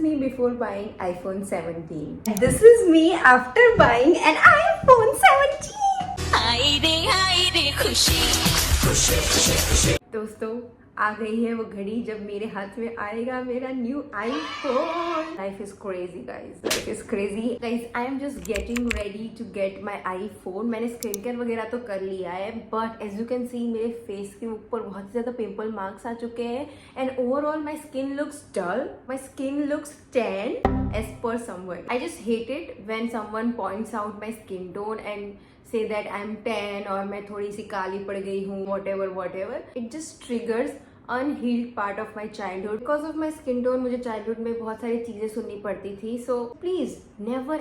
me before buying iPhone 17. And this is me after buying an iPhone 17. दोस्तों आ गई है वो घड़ी जब मेरे हाथ में आएगा मेरा new iPhone. Life is crazy guys, life is crazy guys. I am just getting ready to get my iPhone. मैंने स्किन केयर वगैरह तो कर लिया है, but as you can see मेरे फेस के ऊपर बहुत ज्यादा पिंपल मार्क्स आ चुके हैं. And overall my skin looks dull, my skin looks tan as per someone. I just hate it when someone points out my skin tone and say that I'm tan और मैं थोड़ी सी काली पड़ गई हूँ, whatever. It just triggers unhealed part of my childhood. Because of my skin tone मुझे childhood में बहुत सारी चीजें सुननी पड़ती थी. So please never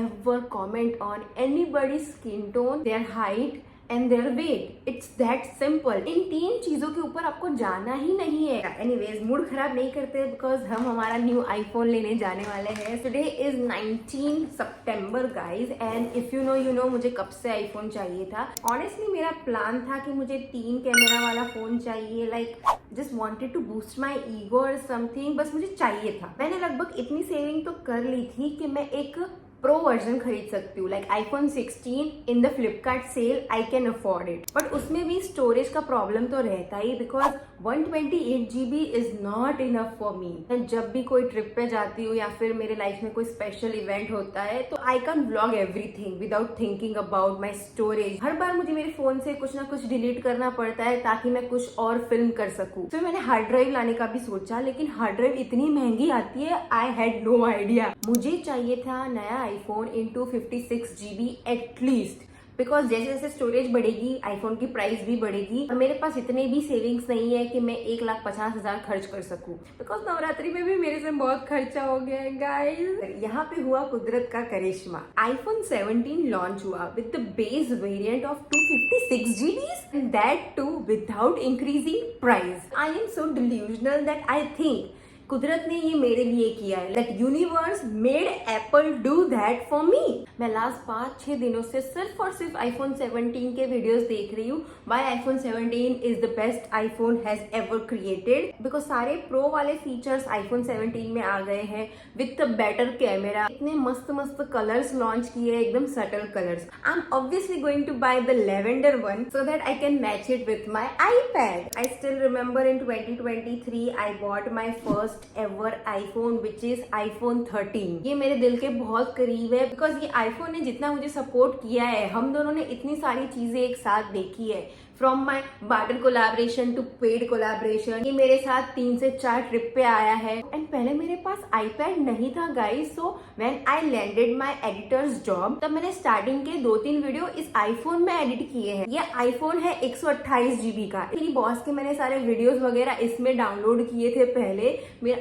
ever comment on anybody's skin tone, their height and their weight. It's that simple. इन 3 चीजों के ऊपर आपको जाना ही नहीं है. Anyways, मूड खराब नहीं करते बिकॉज हम हमारा न्यू आईफोन लेने जाने वाले हैं. Today is 19 September guys, and if you know मुझे कब से आईफोन चाहिए था. ऑनेस्टली मेरा प्लान था कि मुझे 3 कैमरा वाला फोन चाहिए. Like just wanted to boost my ego और समथिंग. बस मुझे चाहिए था. मैंने लगभग इतनी सेविंग तो कर ली थी कि मैं एक प्रो वर्जन खरीद सकती हूँ. Like iPhone 16 in the Flipkart sale I can afford it. But उसमें भी स्टोरेज का प्रॉब्लम तो रहता ही, because 128 GB is not enough for me. मैं जब भी कोई ट्रिप पे जाती हूँ या फिर मेरे लाइफ में कोई स्पेशल इवेंट होता है तो I can vlog everything without thinking about my storage. हर बार मुझे मेरे फोन से कुछ ना कुछ डिलीट करना पड़ता है ताकि मैं कुछ और फिल्म कर सकूं. तो मैंने हार्ड ड्राइव लाने का भी सोचा, लेकिन हार्ड ड्राइव इतनी महंगी आती है, आई हैड नो आइडिया. मुझे चाहिए था नया iPhone in 256 GB at least, because जैसे जैसे स्टोरेज बढ़ेगी आईफोन की प्राइस भी बढ़ेगी. और मेरे पास इतने भी सेविंग्स नहीं है कि मैं 1,50,000 खर्च कर सकूं, बिकॉज नवरात्रि में भी मेरे से बहुत खर्चा हो गया है गाइस. यहाँ पे हुआ कुदरत का करिश्मा. आईफोन 17 लॉन्च हुआ with the base variant of 256 GB and that too without increasing price. I am so delusional that I think कुदरत ने ये मेरे लिए किया है. Like universe made Apple do that for me. मैं लास्ट 5-6 दिनों से सिर्फ और सिर्फ आईफोन 17 के वीडियोस देख रही हूँ. Why iPhone 17 is the best iPhone has ever created, because सारे प्रो वाले फीचर्स आईफोन 17 में आ गए हैं विद द बेटर कैमरा. इतने मस्त मस्त कलर्स लॉन्च किए हैं, एकदम subtle colours. I am obviously going to buy the lavender one so that I can match it with my iPad. I still remember in 2023 I bought my first ever iPhone which is iPhone 13. ये मेरे दिल के बहुत करीब है, because ये iPhone ने जितना मुझे सपोर्ट किया है, हम दोनों ने इतनी सारी चीजें एक साथ देखी है, from my barter collaboration to paid collaboration. ये मेरे साथ 3 से 4 ट्रिप पे आया है. एंड पहले मेरे पास आईपैड नहीं था guys, so when I landed my editors job तब मैंने स्टार्टिंग के 2-3 वीडियो इस आईफोन में एडिट किए हैं. ये आईफोन है 128 GB का. मेरी बॉस के मैंने सारे वीडियोस वगैरह इसमें डाउनलोड किए थे पहले.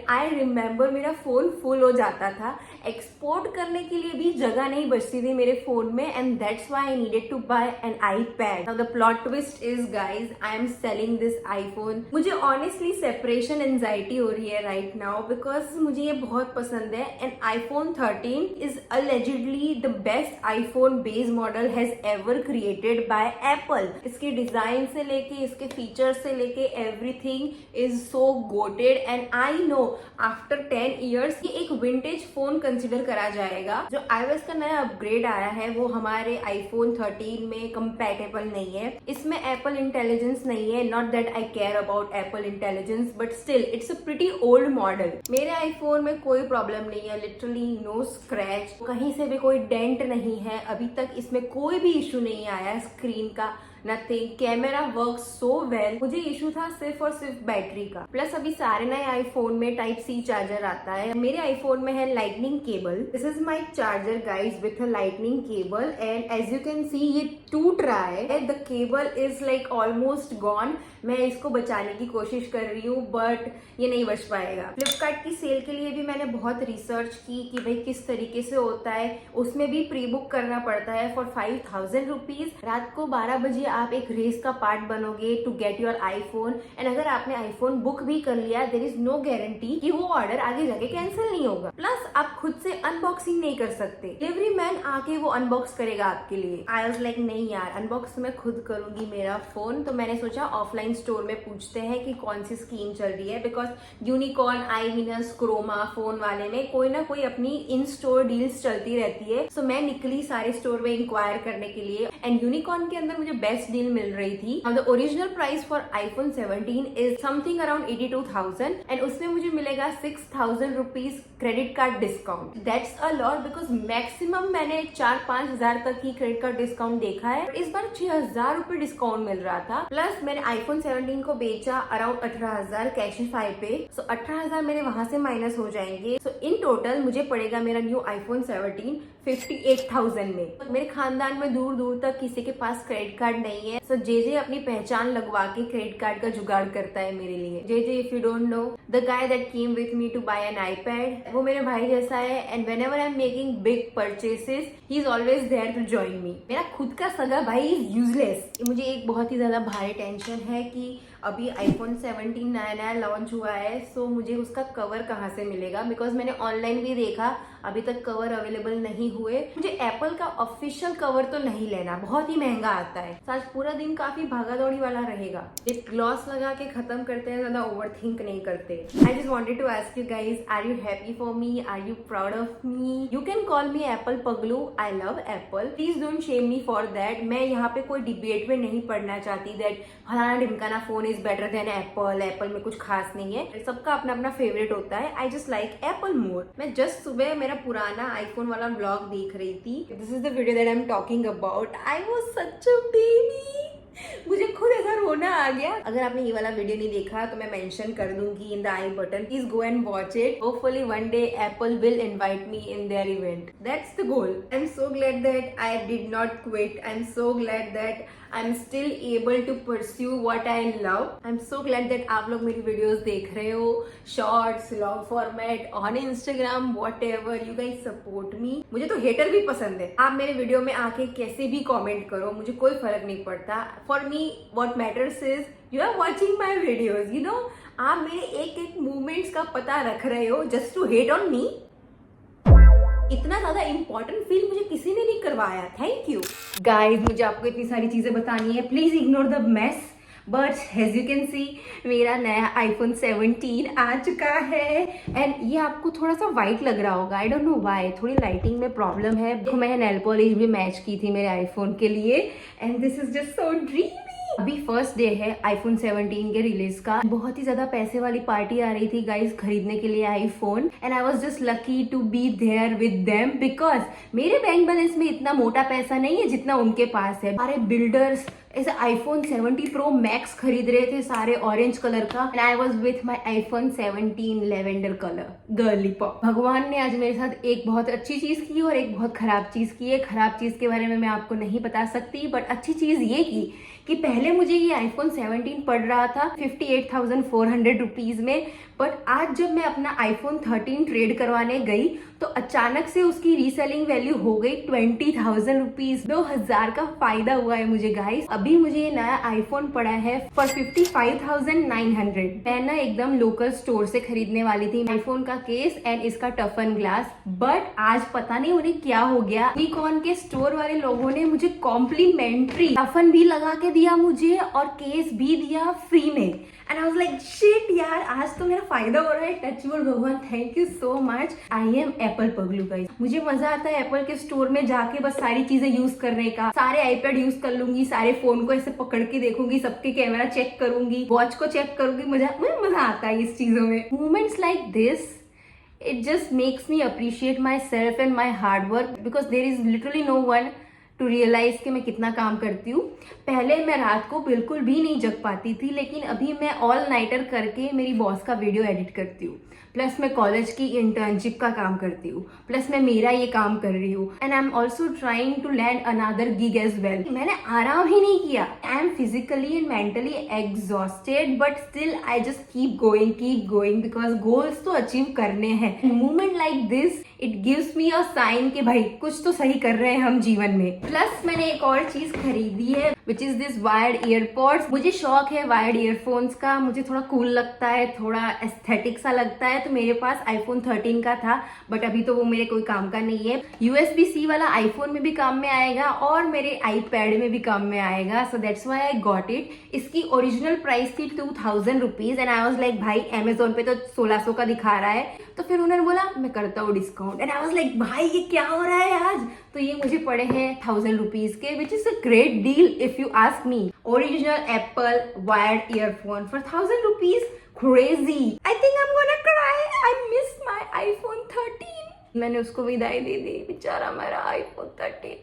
आई रिमेम्बर मेरा फोन फुल हो जाता था, एक्सपोर्ट करने के लिए भी जगह नहीं बचती थी मेरे फोन में, and that's why I needed to buy an iPad. Now the plot twist is guys, I am selling this iPhone. मुझे honestly separation anxiety हो रही है right now because मुझे ये बहुत पसंद है. and iPhone 13 is allegedly the best iPhone base model has ever created by Apple. इसके डिजाइन से लेके इसके फीचर्स से लेके everything is so goated, and I know after 10 years ये एक विंटेज फोन कंसिडर करा जाएगा. जो iOS का नया अपग्रेड आया है वो हमारे iPhone 13 में कंपैटिबल नहीं है. इसमें एप्पल इंटेलिजेंस नहीं है. Not that I care about Apple intelligence, but still it's a pretty old model. मेरे आईफोन में कोई प्रॉब्लम नहीं है, लिटरली नो स्क्रैच, कहीं से भी कोई डेंट नहीं है. अभी तक इसमें कोई भी इश्यू नहीं आया स्क्रीन का, nothing. Camera work so well. मुझे इशू था सिर्फ और सिर्फ बैटरी का. प्लस अभी सारे नए आईफोन में टाइप C चार्जर आता है. मेरे आईफोन में है lightning cable. This is my charger guys with a lightning cable, and as you can see ये टूट रहा है. The cable is like almost gone. मैं इसको बचाने की कोशिश कर रही हूँ, बट ये नहीं बच पाएगा. फ्लिपकार्ट की सेल के लिए भी मैंने बहुत रिसर्च की कि भाई किस तरीके से होता है. उसमें भी प्री बुक करना पड़ता है फॉर 5,000 रुपीज. रात को 12 बजे आप एक रेस का पार्ट बनोगे to get your iPhone. And अगर आपने आईफोन बुक भी कर लिया, देयर इज नो गारंटी कि वो ऑर्डर आगे जाके कैंसिल नहीं होगा. प्लस आप खुद से अनबॉक्सिंग नहीं कर सकते. डिलीवरी मैन आके वो अनबॉक्स करेगा आपके लिए. आई वाज लाइक नहीं यार, अनबॉक्स मैं खुद करूंगी मेरा फोन. तो मैंने सोचा ऑफलाइन स्टोर में पूछते हैं कि कौन सी स्कीम चल रही है, because unicorn, iWinner's, Croma phone वाले में कोई ना कोई अपनी इन स्टोर डील्स चलती रहती है। सो मैं निकली सारे स्टोर में इंक्वायर करने के लिए, एंड यूनिकॉर्न के अंदर मुझे बेस्ट डील मिल रही थी। The original price for iPhone 17 is something around 82,000 and उसमें मुझे मिलेगा 6,000 rupees credit card discount. That's a lot, because maximum मैंने 4-5 हजार तक ही क्रेडिट कार्ड डिस्काउंट देखा है। इस बार 6,000 रुपए डिस्काउंट मिल रहा था। प्लस मैंने iPhone 17 को बेचा अराउंड 18,000 कैशिफाई पे। सो 18,000 मेरे वहां से माइनस हो जाएंगे। सो इन टोटल मुझे पड़ेगा मेरा न्यू iPhone 17 58,000 में। मेरे खानदान में दूर दूर तक किसी के पास क्रेडिट कार्ड नहीं है। सो जे अपनी पहचान लगवा के क्रेडिट कार्ड का जुगाड़ करता है मेरे लिए। J if you don't know, the guy that came with me to buy an iPad, वो मेरे भाई जैसा है, and whenever I am making big purchases he is always there to join me. मेरा खुद का सगा भाई इज यूजलेस। मुझे एक बहुत ही ज्यादा भारी टेंशन है कि अभी iPhone 17 नया नया लॉन्च हुआ है, सो मुझे उसका कवर कहाँ से मिलेगा, बिकॉज मैंने ऑनलाइन भी देखा अभी तक कवर अवेलेबल नहीं हुए। मुझे एप्पल का ऑफिशियल कवर तो नहीं लेना, बहुत ही महंगा आता है। आज पूरा दिन काफी भागा दौड़ी वाला रहेगा। लिप ग्लॉस लगा के खत्म करते हैं, ज्यादा ओवर थिंक नहीं करते। I just wanted to ask you guys, are you happy for me? Are you proud of me? You can call me Apple पगलू। I love Apple, please don't shame me for that. मैं यहाँ पे कोई debate में नहीं पढ़ना चाहती that फलाना ढिमकाना phone is better than Apple, Apple में कुछ खास नहीं है। सबका अपना अपना फेवरेट होता है। आई जस्ट लाइक एप्पल मोर। मैं जस्ट सुबह मेरा पुराना आईफोन वाला ब्लॉग देख रही थी। This is the video that I am talking about. I was such a baby. मुझे खुद ऐसा रोना आ गया। अगर आपने ये वाला वीडियो नहीं देखा तो मैं मेंशन कर दूंगी in the i button. Please go and watch it. Hopefully one day Apple will invite me in their event. That's the goal. I am so glad that I did not quit. I am so glad that I am still able to pursue what I love. I am so glad that आप लोग मेरी videos देख रहे हो, shorts, long format, on Instagram, whatever. You guys support me. मुझे तो hater भी पसंद है। आप मेरे वीडियो में आके कैसे भी कमेंट करो, मुझे कोई फर्क नहीं पड़ता। For me what matters is you are watching my videos. You know, आप मेरे एक एक मूवमेंट्स का पता रख रहे हो just to hate on me. इतना ज्यादा इंपॉर्टेंट फील मुझे किसी ने नहीं करवाया। Thank you guys. मुझे आपको इतनी सारी चीजें बतानी है, please ignore the mess. But as you can see मेरा नया iPhone 17 आ चुका है, एंड ये आपको थोड़ा सा वाइट लग रहा होगा। आई डोंट नो व्हाई, थोड़ी लाइटिंग में प्रॉब्लम है। देखो, मैंने नेल पॉलिश भी मैच की थी मेरे आईफोन के लिए, and this is just so dreamy. अभी फर्स्ट डे है iPhone 17 के रिलीज का। बहुत ही ज्यादा पैसे वाली पार्टी आ रही थी गाइज खरीदने के लिए iPhone, and I was just lucky to be there with them, because मेरे बैंक बैलेंस में इतना मोटा पैसा नहीं है जितना उनके पास है। सारे बिल्डर्स ऐसे iPhone 70 Pro Max खरीद रहे थे, सारे ऑरेंज कलर का, and I was with my iPhone 17 lavender colour girly pop. भगवान ने आज मेरे साथ एक बहुत अच्छी चीज की और एक बहुत खराब चीज की है। खराब चीज के बारे में मैं आपको नहीं बता सकती, बट अच्छी चीज ये की कि पहले मुझे ये iPhone 17 पड़ रहा था 58,400 रुपीज में, बट आज जब मैं अपना iPhone 13 ट्रेड करवाने गई तो अचानक से उसकी रीसेलिंग वैल्यू हो गई 20,000 रुपीज। 2,000 का फायदा हुआ है मुझे गाइस। अभी मुझे ये नया आईफोन पड़ा है फॉर 55,900। मैं ना एकदम लोकल स्टोर से खरीदने वाली थी आईफोन का केस एंड इसका टफन ग्लास, बट आज पता नहीं उन्हें क्या हो गया। यूनिकॉर्न के स्टोर वाले लोगों ने मुझे कॉम्प्लीमेंट्री टफन भी लगा के दिया मुझे और केस भी दिया फ्री में, and I was like shit यार, आज तो मेरा फायदा हो रहा है। टचवुड भगवान, thank you so much. I am Apple पगलू गाइस। मुझे मजा आता है एप्पल के स्टोर में जाके बस सारी चीजें यूज करने का। सारे आईपैड यूज कर लूंगी, सारे फोन को ऐसे पकड़ के देखूंगी, सबके कैमरा चेक करूंगी, वॉच को चेक करूंगी। मुझे मजा आता है इस चीजों में। Moments like this, it just makes me appreciate myself and my hard work because there is literally no one to realize कि मैं कितना काम करती हूँ। पहले मैं रात को बिल्कुल भी नहीं जग पाती थी, लेकिन अभी मैं ऑल नाइटर करके मेरी बॉस का वीडियो एडिट करती हूँ, प्लस मैं कॉलेज की इंटर्नशिप का काम करती हूँ, प्लस मैं मेरा ये काम कर रही हूँ, and I am also trying to land another gig as well. मैंने आराम ही नहीं किया। I am physically and mentally exhausted, but still I just keep going because goals तो अचीव करने हैं। Movement like this, it gives me a sign कि भाई कुछ तो सही कर रहे हैं हम जीवन में। प्लस मैंने एक और चीज खरीदी है। Which is this wired earpods. मुझे शौक है वायर्ड ईयरफोन्स का, मुझे थोड़ा कूल लगता है, थोड़ा एस्थेटिक सा लगता है। तो मेरे पास iPhone 13 का था, बट अभी तो वो मेरे कोई काम का नहीं है। USB-C वाला iPhone में भी काम में आएगा और मेरे iPad में भी काम में आएगा, so that's why I got it. इसकी ओरिजिनल प्राइस थी 2000 rupees and I was like भाई अमेजोन पे तो 1600 का दिखा रहा है। तो फिर उन्होंने बोला मैं करता हूँ discount and I was like भाई ये क्या हो रहा है आज। तो ये मुझे पड़े हैं 1000 रुपीज के, which is a great deal if you ask me. Original Apple wired earphone for 1000 rupees, crazy. I think I am gonna cry, I miss my iPhone 13। मैंने उसको विदाई दे दी, बेचारा मेरा iPhone 13।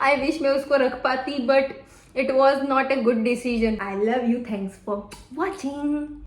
आई विश मैं उसको रख पाती, but it was not a good decision. I love you. Thanks for watching.